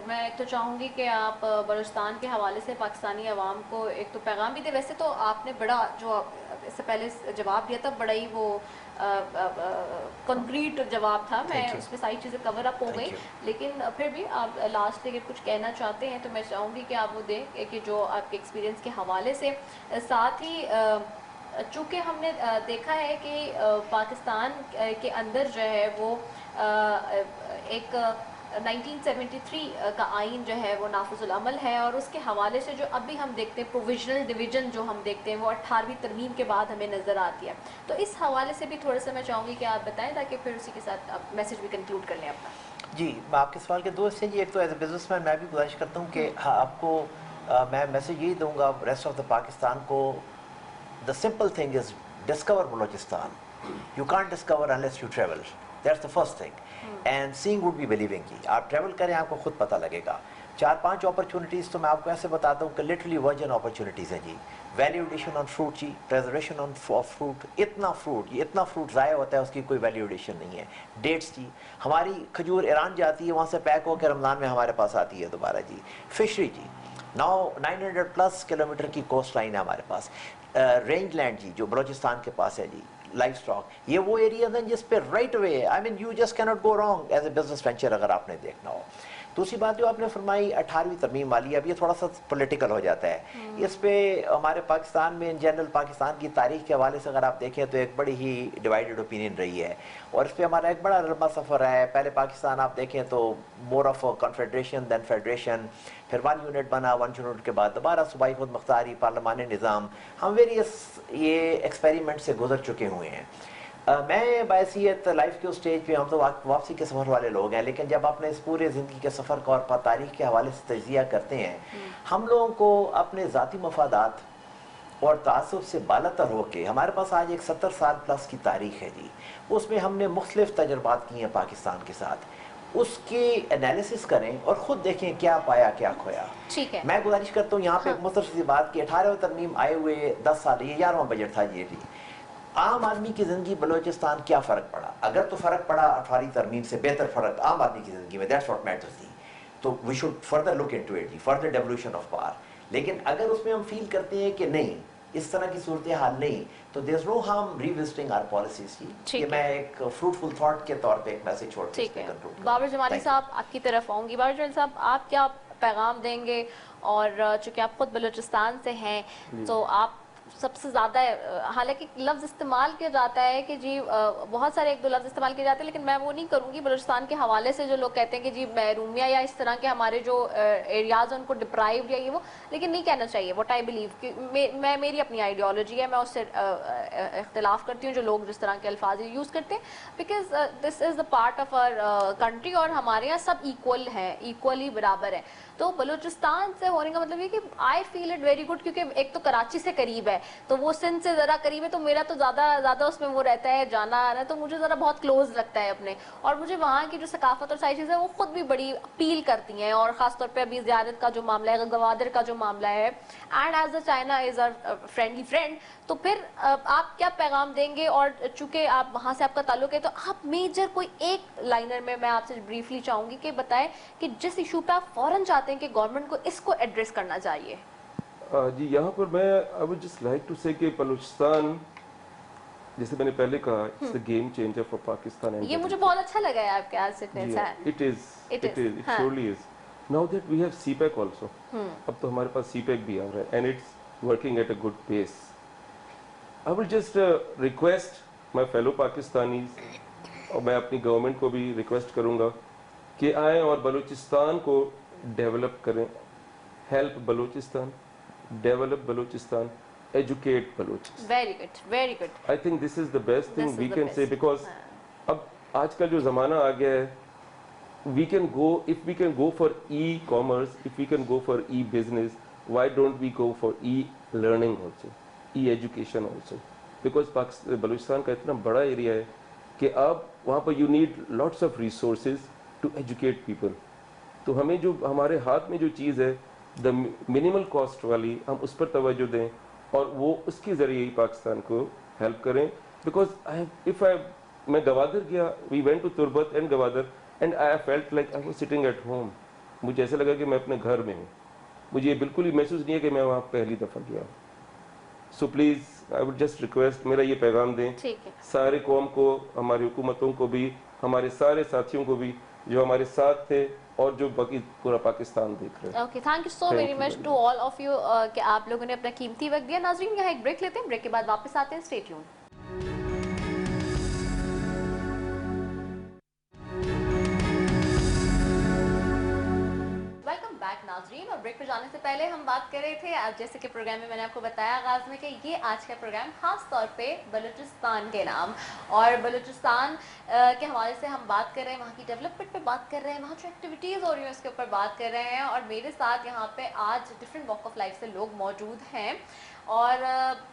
मैं एक तो चाहूँगी कि आप बलूचिस्तान के हवाले से पाकिस्तानी अवाम को एक तो पैगाम भी दे। वैसे तो आपने बड़ा, जो इससे पहले जवाब दिया था, बड़ा ही वो कंक्रीट जवाब था, मैं उसमें सारी चीज़ें कवर अप हो गई, लेकिन फिर भी आप लास्ट में कुछ कहना चाहते हैं तो मैं चाहूँगी कि आप वो दें कि जो आपके एक्सपीरियंस के हवाले से। साथ ही चूँकि हमने देखा है कि पाकिस्तान के अंदर जो है वो एक 1973 का आइन जो है वो नाफिजुल अमल है, और उसके हवाले से जो अभी हम देखते हैं प्रोविजनल डिवीज़न जो हम देखते हैं वो 18वीं तरमीम के बाद हमें नज़र आती है। तो इस हवाले से भी थोड़ा सा मैं चाहूँगी कि आप बताएं, ताकि फिर उसी के साथ आप मैसेज भी कंक्लूड कर लें अपना। जी, मैं आपके सवाल के दो हिस्से जी। एक तो एज ए बिजनेसमैन मैं भी गुजारिश करता हूँ कि हाँ, आपको मैं मैसेज यही दूँगा रेस्ट ऑफ द पाकिस्तान को, the simple thing is discover Balochistan. You can't discover unless you travel, that's the first thing. And seeing would be believing की। आप ट्रैवल करें, आपको खुद पता लगेगा। 4-5 अपॉर्चुनिटीज़ तो मैं आपको ऐसे बताता हूँ कि लिटरली वर्जिन अपॉर्चुनिटीज़ हैं जी। वैल्यू एडिशन ऑन फ्रूट जी, प्रेजर्वेशन ऑन फ्रूट, इतना फ्रूट ज़ाया होता है, उसकी कोई वैल्यू एडिशन नहीं है। डेट्स जी, हमारी खजूर ईरान जाती है, वहाँ से पैक होकर रमज़ान में हमारे पास आती है दोबारा जी। फिशरी जी, 900+ किलोमीटर की कोस्ट लाइन है हमारे पास। रेंज लैंड जी, जो बलोचिस्तान के पास है जी, लाइफ स्टॉक, ये वो एरियाज हैं जिस पे right way, I mean you just cannot go wrong as a business venture, अगर आपने देखना हो। दूसरी बात जो आपने फरमाई 18वीं तरमीम वाली, अब ये थोड़ा सा पॉलिटिकल हो जाता है। इस पे हमारे पाकिस्तान में इन जनरल, पाकिस्तान की तारीख के हवाले से अगर आप देखें तो एक बड़ी ही डिवाइडेड ओपिनियन रही है, और इस पे हमारा एक बड़ा लंबा सफ़र है। पहले पाकिस्तान आप देखें तो more of confederation than federation, फिर 1 यूनिट बना, 1 यूनिट के बाद दोबारा सूबाई खुद मुख्तारी, पार्लिमानी निज़ाम, हम वेरियस ये एक्सपेरिमेंट से गुजर चुके हुए हैं। मैं बायसियत लाइफ के उस स्टेज पे, हम तो वापसी के सफ़र वाले लोग हैं, लेकिन जब अपने इस पूरे ज़िंदगी के सफ़र का और तारीख़ के हवाले से तजिया करते हैं, हम लोगों को अपने ज़ाती मफादात और तासुब से बालातर होके, हमारे पास आज एक 70 साल प्लस की तारीख़ है जी, उसमें हमने मुख्तलिफ तजर्बात किए हैं पाकिस्तान के साथ, उसकी एनालिसिस करें और ख़ुद देखें क्या पाया क्या खोया। ठीक है, मैं गुजारिश करता हूँ यहाँ पे एक मुख्तसर सी बात की, 18वीं तरमीम आए हुए 10 साल, ये 11वां बजट था ये भी। आम आदमी की ज़िंदगी बलोचिस्तान क्या फ़र्क पड़ा? अगर तो फ़र्क पड़ा 18वीं तरमीम से बेहतर फ़र्क आम आदमी की ज़िंदगी में, दैट्स व्हाट मैटर्स जी। तो we should further look into it जी, फर्दर डेवोल्यूशन ऑफ पावर। लेकिन अगर उसमें हम फील करते हैं कि नहीं, इस तरह की सूरत हाल नहीं, तो there is no harm revisiting our policies जी। ये मैं एक फ्रूटफुल थॉट के तौर पे एक मैसेज छोड़ के कंक्लूड। बाबर जमाली साहब आपकी तरफ आऊँगी। बाबर जमाली साहब, आप क्या पैगाम देंगे? और चूँकि आप खुद बलूचिस्तान से हैं, तो आप सबसे ज़्यादा हालांकि लफ्ज़ इस्तेमाल किया जाता है कि जी बहुत सारे एक दो लफ्ज़ इस्तेमाल किए जाते हैं, लेकिन मैं वो नहीं करूँगी। बलूचिस्तान के हवाले से जो लोग कहते हैं कि जी महरूमिया या इस तरह के हमारे जो एरियाज़ हैं उनको डिप्राइव्ड या ये वो, लेकिन नहीं कहना चाहिए। व्हाट आई बिलीव कि मैं मेरी अपनी आइडियोलॉजी है, मैं उससे इख्तिलाफ़ करती हूँ जो लोग जिस तरह के अल्फाज यूज़ करते हैं, because this is the part of our country और हमारे यहाँ सब इक्वल हैं, इक्वली बराबर है। तो बलूचिस्तान से होने का मतलब ये कि I feel it very good, क्योंकि एक तो कराची से करीब है, तो वो सिंध से ज़रा करीब है, तो मेरा तो ज़्यादा उसमें वो रहता है जाना आना, तो मुझे ज़रा बहुत क्लोज लगता है अपने, और मुझे वहाँ की जो सकाफत और सारी चीज़ें वो खुद भी बड़ी अपील करती हैं। और ख़ासतौर पे अभी ज़ियारत का जो मामला है, गवादर का जो मामला है, and as a China is a friendly friend, तो फिर आप क्या पैगाम देंगे? और चूँकि आप वहाँ से आपका ताल्लुक है, तो आप मेजर कोई एक लाइनर में मैं आपसे ब्रीफली चाहूँगी कि बताएं कि जिस इशू पे आप फ़ौरन चाहते हैं कि गवर्नमेंट को इसको एड्रेस करना चाहिए। जी, यहाँ पर मैं I would just like to say कि बलूचिस्तान, जैसे मैंने पहले कहा, it's the game changer for Pakistan and ये मुझे बहुत अच्छा लगा है आपके आज से। it surely is. Now that we have CPEC also, अब तो हमारे पास CPEC भी आ रहा है and it's working at a good pace. I will just request my fellow Pakistanis, और मैं अपनी गवर्नमेंट को भी रिक्वेस्ट करूँगा कि आएँ और बलूचिस्तान को डेवलप करें, help Balochistan, develop Balochistan, educate Balochistan. Very good. I think this is the best thing This we is the can say, best. because अब आज का जो ज़माना आ गया है, we can go, if we can go for e-commerce, if we can go for e-business, why don't we go for e-learning also, e-education also? Because Balochistan का इतना बड़ा एरिया है कि अब वहाँ पर you need lots of resources to educate people. तो हमें जो हमारे हाथ में जो चीज़ है, द मिनिमल कॉस्ट वाली, हम उस पर तवज्जो दें और वो उसके ज़रिए ही पाकिस्तान को हेल्प करें। बिकॉज मैं गवादर गया, we went to Turbat and Gwadar, and I felt like I was sitting at home. मुझे ऐसा लगा कि मैं अपने घर में हूँ। मुझे ये बिल्कुल ही महसूस नहीं है कि मैं वहाँ पहली दफ़ा गया हूँ। So please I would just request, मेरा ये पैगाम दें सारे कौम को, हमारी हुकूमतों को भी, हमारे सारे साथियों को भी जो हमारे साथ थे और जो बाकी पूरा पाकिस्तान देख रहे हैं। Okay, thank you so very much to all of you कि आप लोगों ने अपना कीमती वक्त दिया। नाज़रीन, यहाँ एक ब्रेक लेते हैं, ब्रेक के बाद वापस आते हैं। Stay tune. नाज़रीन, और ब्रेक पे जाने से पहले हम बात कर रहे थे, आज जैसे कि प्रोग्राम में मैंने आपको बताया आगाज़ में कि ये आज का प्रोग्राम खास तौर पे बलूचिस्तान के नाम और बलूचिस्तान के हवाले से हम बात कर रहे हैं, वहाँ की डेवलपमेंट पे बात कर रहे हैं, वहाँ जो एक्टिविटीज़ हो रही हैं उसके ऊपर बात कर रहे हैं। और मेरे साथ यहाँ पे आज डिफरेंट वॉक ऑफ लाइफ से लोग मौजूद हैं। और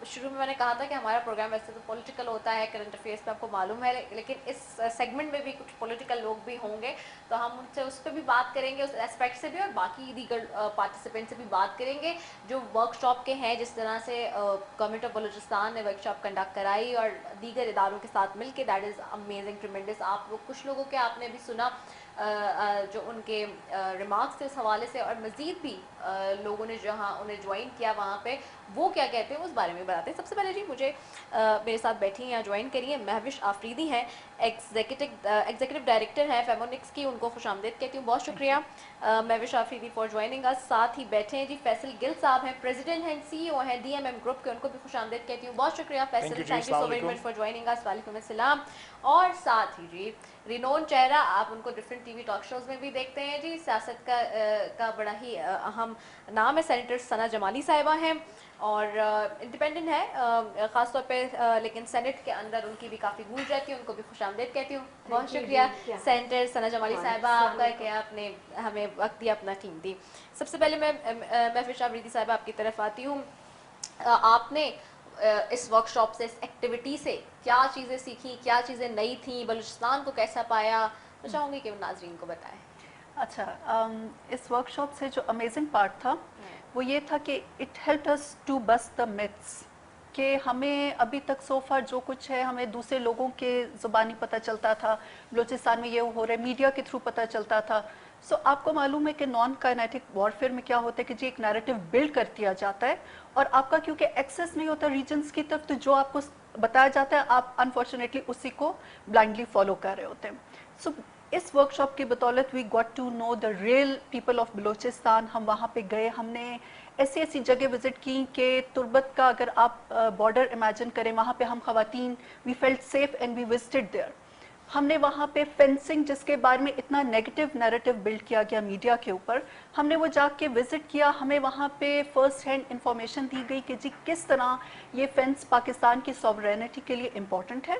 शुरू में मैंने कहा था कि हमारा प्रोग्राम वैसे तो पॉलिटिकल होता है, करंट अफेयर्स पे आपको मालूम है, लेकिन इस सेगमेंट में भी कुछ पॉलिटिकल लोग भी होंगे, तो हम उनसे उस पर भी बात करेंगे, उस एस्पेक्ट से भी, और बाकी दीगर पार्टिसिपेंट से भी बात करेंगे जो वर्कशॉप के हैं। जिस तरह से गवर्नमेंट ऑफ बलूचिस्तान ने वर्कशॉप कंडक्ट कराई और दीगर इदारों के साथ मिल के, दैट इज़ अमेजिंग, ट्रिमेंडस। आप लोग कुछ लोगों के आपने भी सुना जो उनके रिमार्क्स थे उस हवाले से, और मज़ीद भी लोगों ने जहाँ उन्हें ज्वाइन किया वहाँ पे वो क्या कहते हैं उस बारे में बताते हैं। सबसे पहले जी मुझे मेरे साथ बैठी हैं या ज्वाइन करी है महविश आफरीदी हैं, एग्जीक्यूटिव डायरेक्टर हैं फेमोनिक्स की, उनको खुशामदीद कहती हूँ, बहुत शुक्रिया Mehwish Afridi for joining us. साथ ही बैठे हैं जी फैसल गिल साहब हैं, प्रेसिडेंट हैं, CEO हैं DMM ग्रुप के, उनको भी खुशामदीद कहती हूँ, बहुत शुक्रिया Faisal, thank you so very much for joining अस। वालेकुम अस्सलाम। और साथ ही जी रिनोन चेहरा, आप उनको डिफरेंट TV टॉक शोज़ में भी देखते हैं जी, सियासत का बड़ा ही अहम नाम है, सेनेटर सना जमाली साहिबा हैं और इंडिपेंडेंट है ख़ास तौर पे, लेकिन सेनेट के अंदर उनकी भी काफ़ी गूंज रहती है, उनको भी खुशामदीद कहती हूँ। बहुत शुक्रिया सेनेटर सना जमाली साहिबा आपका कि आपने हमें वक्त दिया अपना कीमती। सबसे पहले मैं महफिश आफरीदी साहिबा आपकी तरफ आती हूँ। आपने इस वर्कशॉप से, इस एक्टिविटी से क्या चीज़ें सीखी, क्या चीज़ें नई थी, बलूचिस्तान को कैसा पाया, तो चाहूँगी कि नाज़रीन को बताएं। अच्छा, इस वर्कशॉप से जो अमेजिंग पार्ट था वो ये था कि it helped us to bust the myths, कि हमें अभी तक सो फार जो कुछ है हमें दूसरे लोगों के ज़ुबानी पता चलता था, बलूचिस्तान में ये हो रहा है मीडिया के थ्रू पता चलता था। सो आपको मालूम है कि नॉन काइनेटिक वॉरफेयर में क्या होता है कि जी एक नैरेटिव बिल्ड कर दिया जाता है और आपका क्योंकि एक्सेस नहीं होता रीजन्स की तरफ, तो जो आपको बताया जाता है आप अनफॉर्चुनेटली उसी को ब्लाइंडली फॉलो कर रहे होते हैं। सो इस वर्कशॉप की बदौलत we got to know the real people of Balochistan. हम वहाँ पे गए, हमने ऐसी ऐसी जगह विज़िट की कि तुर्बत का अगर आप बॉर्डर इमेजिन करें, वहाँ पे हम ख़वातीन we felt safe and we visited there. हमने वहाँ पे फेंसिंग, जिसके बारे में इतना नेगेटिव नैरेटिव बिल्ड किया गया मीडिया के ऊपर, हमने वो जाके विज़िट किया. हमें वहाँ पे फर्स्ट हैंड इंफॉर्मेशन दी गई कि जी किस तरह ये फेंस पाकिस्तान की सॉवरेनिटी के लिए इम्पॉर्टेंट है,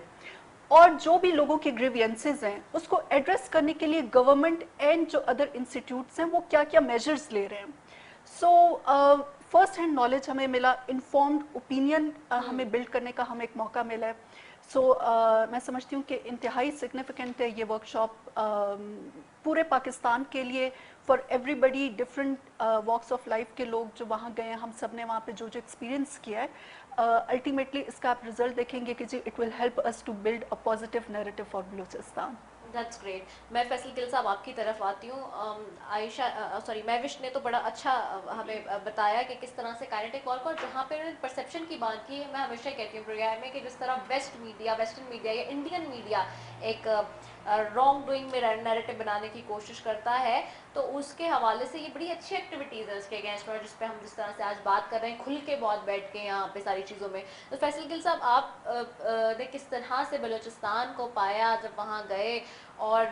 और जो भी लोगों के ग्रीवियंसेस हैं उसको एड्रेस करने के लिए गवर्नमेंट एंड जो अदर इंस्टीट्यूट्स हैं वो क्या क्या मेजर्स ले रहे हैं. सो फर्स्ट हैंड नॉलेज हमें मिला, इन्फॉर्म्ड ओपिनियन हमें बिल्ड करने का हमें एक मौका मिला है. सो मैं समझती हूँ कि इंतहाई सिग्निफिकेंट है ये वर्कशॉप पूरे पाकिस्तान के लिए, for everybody, different walks of life के लोग जो वहाँ गए हैं, हम सब ने वहाँ पे जो जो एक्सपीरियंस किया है, अल्टीमेटली इसका आप रिजल्ट देखेंगे कि जी it will help us to build a positive narrative for Balochistan. That's great. मैं फैसल गिल साहब आपकी तरफ आती हूँ. आयशा महविश ने तो बड़ा अच्छा हमें बताया कि किस तरह से काइनेटिक वर्क, और जहाँ पे उन्होंने परसेप्शन की बात की, मैं हमेशा कहती हूँ प्रोग्राम में कि जिस तरह वेस्टर्न मीडिया या इंडियन मीडिया एक रॉन्ग डूइंग में नैरेटिव बनाने की कोशिश करता है, तो उसके हवाले से ये बड़ी अच्छी एक्टिविटीज़ है उसके अगेंस्ट में, जिस पे हम जिस तरह से आज बात कर रहे हैं खुल के बहुत बैठ के यहाँ पे सारी चीज़ों में. तो फैसल गिल साहब, आप ने किस तरह से बलूचिस्तान को पाया जब वहाँ गए, और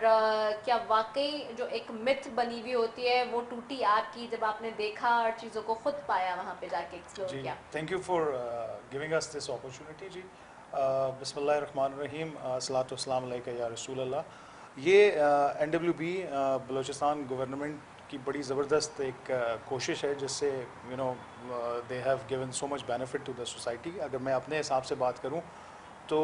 क्या वाकई जो एक मिथ बनी हुई होती है वो टूटी आपकी जब आपने देखा और चीज़ों को खुद पाया वहाँ पे जाके एक्सप्लोर किया? Thank you for giving us this opportunity जी. बिस्मिल्लाहिर्रहमानिर्रहीम, अस्सलातु वस्सलामु अलैका या रसूल अल्लाह. ये NWB बलूचिस्तान गवर्नमेंट की बड़ी ज़बरदस्त एक कोशिश है जिससे you know they have given so much benefit to the society. अगर मैं अपने हिसाब से बात करूं तो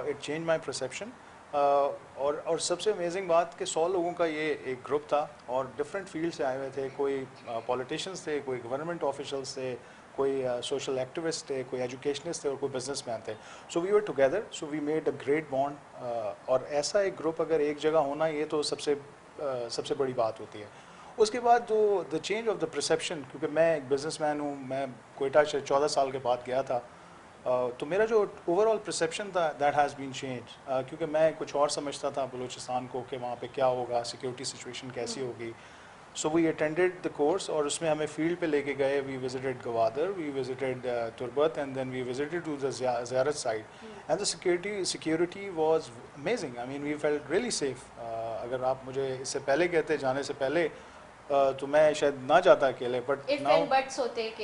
इट चेंज माय परसेप्शन. और सबसे अमेजिंग बात कि 100 लोगों का ये एक ग्रुप था और डिफरेंट फील्ड से आए हुए थे. कोई पॉलिटिशियंस थे, कोई गवर्नमेंट ऑफिशियल्स थे, कोई सोशल एक्टिविस्ट थे, कोई एजुकेशनिस्ट थे और कोई बिजनेसमैन थे. So we were together, so we made a great bond. और ऐसा एक ग्रुप अगर एक जगह होना, ये तो सबसे बड़ी बात होती है. उसके बाद जो the change of the perception, क्योंकि मैं एक बिजनेसमैन हूँ, मैं कोयटा से 14 साल के बाद गया था, तो मेरा जो ओवरऑल परसेप्शन था दैट हैज़ बीन चेंज. क्योंकि मैं कुछ और समझता था बलूचिस्तान को कि वहाँ पे क्या होगा, सिक्योरिटी सिचुएशन कैसी होगी. So we attended the course और उसमें हमें फील्ड पे लेके गए. We visited Gwadar, we visited Turbat, and then we visited to the Ziarat side, and the security was amazing. I mean we felt really safe. अगर आप मुझे इससे पहले कहते जाने से पहले तो मैं शायद ना जाता अकेले, but now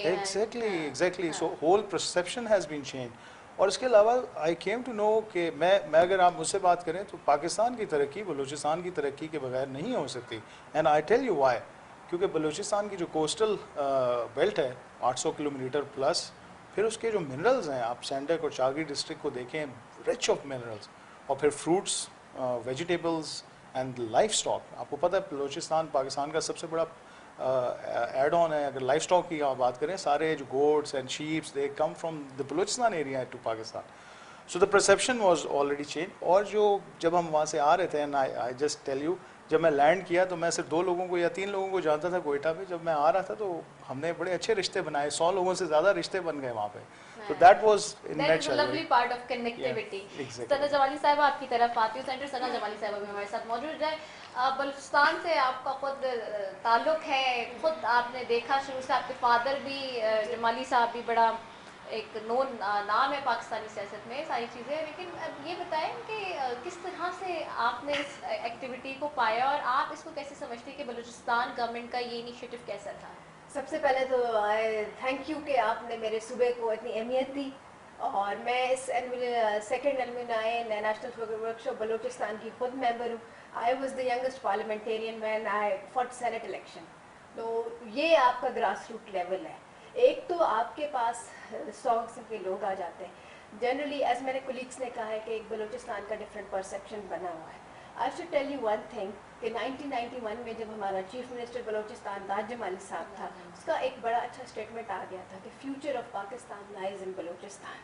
exactly. So whole perception has been change. और इसके अलावा आई केम टू नो कि मैं अगर आप मुझसे बात करें तो पाकिस्तान की तरक्की बलूचिस्तान की तरक्की के बगैर नहीं हो सकती. And I tell you why. क्योंकि बलूचिस्तान की जो कोस्टल बेल्ट है 800 किलोमीटर प्लस, फिर उसके जो मिनरल्स हैं, आप सैंडक और चागी डिस्ट्रिक्ट को देखें, रिच ऑफ मिनरल्स, और फिर fruits, vegetables and life stock. आपको पता है बलूचिस्तान पाकिस्तान का सबसे बड़ा एड ऑन है. अगर लाइफ स्टॉक की आप बात करें, सारे जो goats and sheeps they come from the Balochistan area to Pakistan. So the perception was already change. और जो जब हम वहाँ से आ रहे थे, and I just tell you, जब मैं लैंड किया तो मैं सिर्फ 2 लोगों को या 3 लोगों को जानता था कोयटा पे. जब मैं आ रहा था तो हमने बड़े अच्छे रिश्ते बनाए. 100 लोगों से ज़्यादा रिश्ते बन गए वहाँ पे. तो that was in nutshell lovely part of connectivity. Sana Jamali साहब, आपकी तरफ आती हूँ. सेंटर सना जमाली साहब भी हमारे साथ मौजूद है. बलूचिस्तान से आपका खुद ताल्लुक़ है, खुद आपने देखा शुरू से. आपके फादर भी जमाली साहब भी बड़ा एक नोन नाम है पाकिस्तानी सियासत में, सारी चीज़ें. लेकिन अब ये बताएं कि किस तरह से आपने इस एक्टिविटी को पाया, और आप इसको कैसे समझते हैं कि बलूचिस्तान गवर्नमेंट का ये इनिशिएटिव कैसा था? सबसे पहले तो थैंक यू कि आपने मेरे सूबे को इतनी अहमियत दी. और मैं इस second alumni national workshop Balochistan की खुद मेंबर हूँ. I was the youngest parliamentarian when I fought senate election. तो ये आपका ग्रास रूट लेवल है. एक तो आपके पास 100 किस्म के लोग आ जाते हैं. जनरली एज मेरे कोलीग्स ने कहा है कि एक बलूचिस्तान का डिफरेंट परसेप्शन बना हुआ है. I should tell you one thing कि 1991 में जब हमारा चीफ मिनिस्टर बलूचिस्तान ताज जमाली साहब था, उसका एक बड़ा अच्छा स्टेटमेंट आ गया था कि future of Pakistan lies in Balochistan.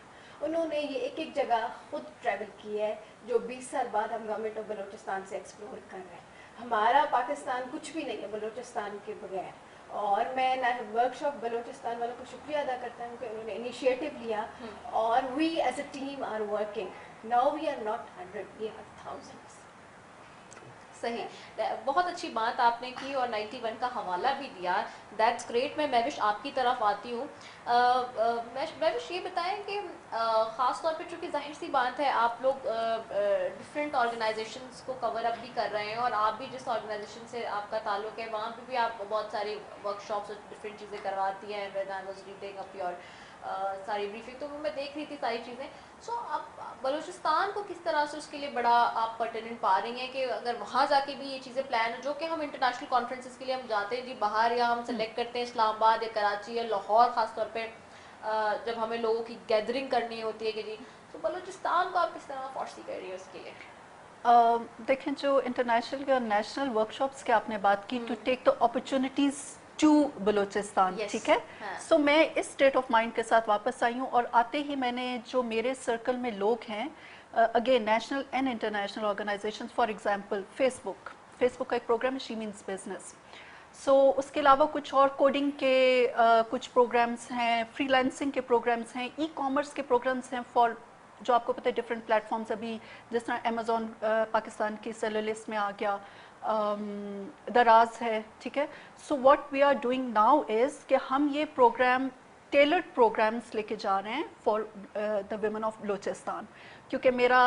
उन्होंने ये एक जगह खुद ट्रैवल की है जो 20 साल बाद हम गवर्नमेंट ऑफ बलूचिस्तान से एक्सप्लोर कर रहे हैं. हमारा पाकिस्तान कुछ भी नहीं है बलूचिस्तान के बगैर. और मैं वर्कशॉप बलूचिस्तान वालों को शुक्रिया अदा करता हूँ कि उन्होंने इनिशिएटिव लिया. और we as a team are working. Now we are not 100, we are thousands. सही, बहुत अच्छी बात आपने की और 91 का हवाला भी दिया, दैट्स ग्रेट। मैं महविश आपकी तरफ आती हूँ। महविश ये बताएं कि ख़ास तौर पे चूँकि जाहिर सी बात है आप लोग डिफरेंट ऑर्गेनाइजेशंस को कवर अप भी कर रहे हैं, और आप भी जिस ऑर्गेनाइजेशन से आपका ताल्लुक है वहाँ पे भी आप बहुत सारी वर्कशॉप्स और डिफरेंट चीज़ें करवाती हैं। When I was reading up your सारी ब्रीफिंग, तो मैं देख रही थी सारी चीज़ें। सो अब बलूचिस्तान को किस तरह से उसके लिए बड़ा आप पर्टिनेंट पा रही हैं कि अगर वहाँ जाके भी ये चीज़ें प्लान हो, जो कि हम इंटरनेशनल कॉन्फ्रेंसेस के लिए हम जाते हैं जी बाहर, या हम सेलेक्ट करते हैं इस्लामाबाद या कराची या लाहौर, ख़ास तौर पे जब हमें लोगों की गैदरिंग करनी होती है कि जी, तो बलूचिस्तान को आप किस तरह फोर्सी कर रही है उसके लिए? देखें, जो इंटरनेशनल और नेशनल वर्कशॉप्स की आपने बात की, to take the opportunities to Balochistan, Yes, ठीक है। हाँ। सो मैं इस स्टेट ऑफ माइंड के साथ वापस आई हूँ, और आते ही मैंने जो मेरे सर्कल में लोग हैं, again national and international organisations, for example Facebook का एक प्रोग्राम है शी मीन्स बिजनेस। सो उसके अलावा कुछ और कोडिंग के कुछ प्रोग्राम्स हैं, फ्रीलांसिंग के प्रोग्राम्स हैं, ई कॉमर्स के प्रोग्राम्स हैं, फॉर जो आपको पता है डिफरेंट प्लेटफॉर्म्स, अभी जिस तरह अमेज़ॉन पाकिस्तान की सेलर लिस्ट में आ गया, दराज है, ठीक है। So what we are doing now is कि हम ये प्रोग्राम टेलर्ड प्रोग्राम्स लेके जा रहे हैं for the women of Balochistan, क्योंकि मेरा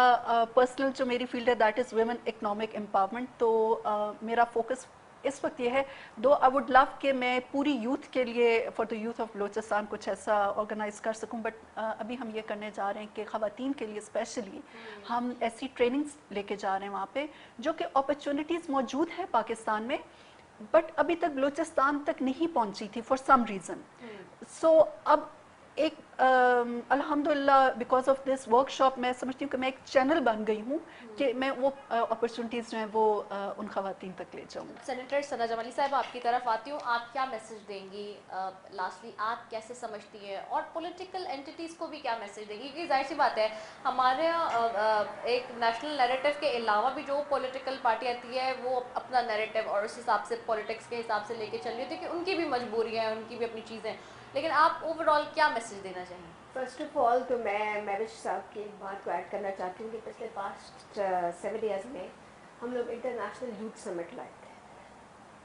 पर्सनल जो मेरी फील्ड है that is women economic empowerment. तो मेरा फोकस इस वक्त ये है, दो आई वुड लव कि मैं पूरी यूथ के लिए, for the youth of Balochistan कुछ ऐसा ऑर्गेनाइज कर सकूं, बट अभी हम ये करने जा रहे हैं कि ख़वातीन के लिए स्पेशली हम ऐसी ट्रेनिंग्स लेके जा रहे हैं वहाँ पे, जो कि अपॉर्चुनिटीज़ मौजूद है पाकिस्तान में, बट अभी तक बलूचिस्तान तक नहीं पहुँची थी फॉर सम रीज़न। सो अब एक अल्हम्दुलिल्लाह बिकॉज ऑफ दिस वर्कशॉप मैं समझती हूँ कि मैं एक चैनल बन गई हूँ कि मैं वो अपॉर्चुनिटीज़ जो हैं वो उन ख़वातीन तक ले जाऊँ। सेनेटर सना जमाली साहब, आपकी तरफ आती हूँ, आप क्या मैसेज देंगी? लास्टली आप कैसे समझती हैं, और पॉलिटिकल एंटिटीज़ को भी क्या मैसेज देंगी? क्योंकि जाहिर सी बात है हमारे एक नेशनल नैरेटिव के अलावा भी जो पॉलिटिकल पार्टी आती है वो अपना नैरेटिव और उस हिसाब से पॉलिटिक्स के हिसाब से लेके चल रही होती है कि उनकी भी मजबूरियाँ हैं, उनकी भी अपनी चीज़ें, लेकिन आप ओवरऑल क्या मैसेज देना चाहेंगे? फर्स्ट ऑफ ऑल तो मैं महविश साहब की एक बात को ऐड करना चाहती हूँ कि पिछले पास्ट 7 ईयर्स में हम लोग इंटरनेशनल यूथ समिट लाए थे।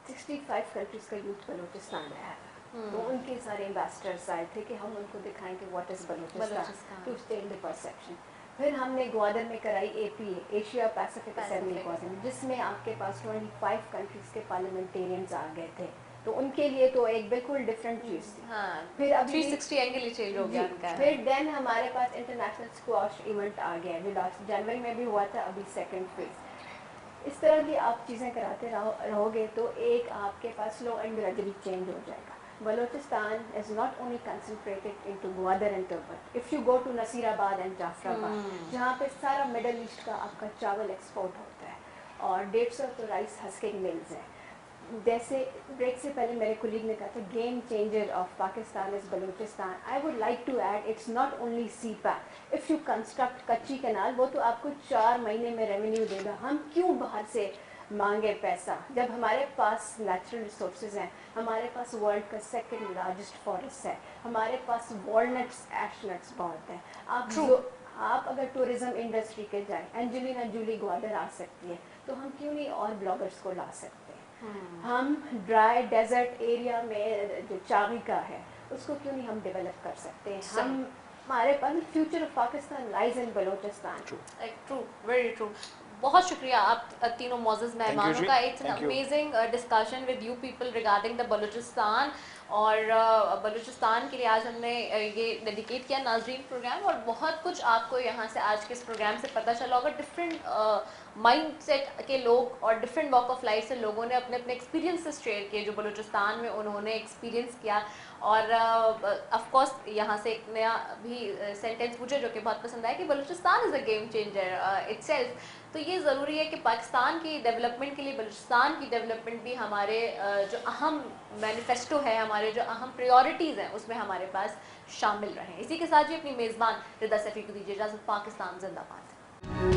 65 कंट्रीज़ का यूथ बलूचिस्तान में आया था, तो उनके सारे एम्बेसडर्स आए थे कि हम उनको दिखाएं कि what is Balochistan, to stay in the perception. फिर हमने ग्वादर में कराई APA, Asia Pacific assembly Gwadar, जिसमें आपके पास 25 कंट्रीज़ के पार्लियामेंटेरियंस आ गए थे, तो उनके लिए तो एक बिल्कुल डिफरेंट चीज़ थी। हाँ, फिर अभी 360 एंगल ही चेंज हो गया उनका। फिर देन हमारे पास इंटरनेशनल स्क्वॉश इवेंट आ गया जो लास्ट जनवरी में भी हुआ था, अभी सेकंड फेज। इस तरह की आप चीज़ें कराते रहोगे तो एक आपके पास लो एंड ग्रेजुअली चेंज हो जाएगा। Balochistan is not only concentrated into Gwadar and Turbat, if you go to Nasirabad and Jafarabad, जहाँ पे सारा मिडल ईस्ट का आपका चावल एक्सपोर्ट होता है और 150 तो राइस हस्किंग मिल्स हैं। जैसे ब्रेक से पहले मेरे कोलीग ने कहा था game changer of Pakistan is Balochistan. I would like to add it's not only CPAC, if you construct Kachhi canal वो तो आपको 4 महीने में रेवेन्यू देगा। हम क्यों बाहर से मांगे पैसा जब हमारे पास नेचुरल रिसोर्सेज हैं, हमारे पास वर्ल्ड का सेकंड लार्जेस्ट फॉरेस्ट है, हमारे पास वॉलनट्स एशनट्स बहुत हैं। आप अगर टूरिज्म इंडस्ट्री के जाएं, एंजेलिना जूली ग्वादर आ सकती है, तो हम क्यों नहीं और ब्लॉगर्स को ला सकते हैं? हम ड्राई डेजर्ट एरिया में जो चावी का है उसको क्यों नहीं हम डेवलप कर सकते हैं? हमारे पास future of Pakistan lies in Balochistan. True, very true. बहुत शुक्रिया आप तीनों मौजूद मेहमानों का। It's an amazing discussion with you people regarding the Balochistan, और बलूचिस्तान के लिए आज हमने ये डेडिकेट किया नाजरीन प्रोग्राम, और बहुत कुछ आपको यहाँ से आज के इस प्रोग्राम से पता चला होगा। डिफरेंट माइंडसेट के लोग और डिफरेंट वॉक ऑफ लाइफ से लोगों ने अपने अपने एक्सपीरियंसेस शेयर किए जो बलूचिस्तान में उन्होंने एक्सपीरियंस किया। और ऑफ कोर्स यहाँ से एक नया भी सेंटेंस मुझे जो कि बहुत पसंद आया कि Balochistan is a game changer itself. तो ये ज़रूरी है कि पाकिस्तान की डेवलपमेंट के लिए बलूचिस्तान की डेवलपमेंट भी हमारे जो अहम मैनिफेस्टो है, हमारे जो अहम प्रायोरिटीज़ हैं उसमें हमारे पास शामिल रहें। इसी के साथ ही अपनी मेज़बान रिदा सफ़ी को दीजिए इजाज़त। पाकिस्तान जिंदाबाद।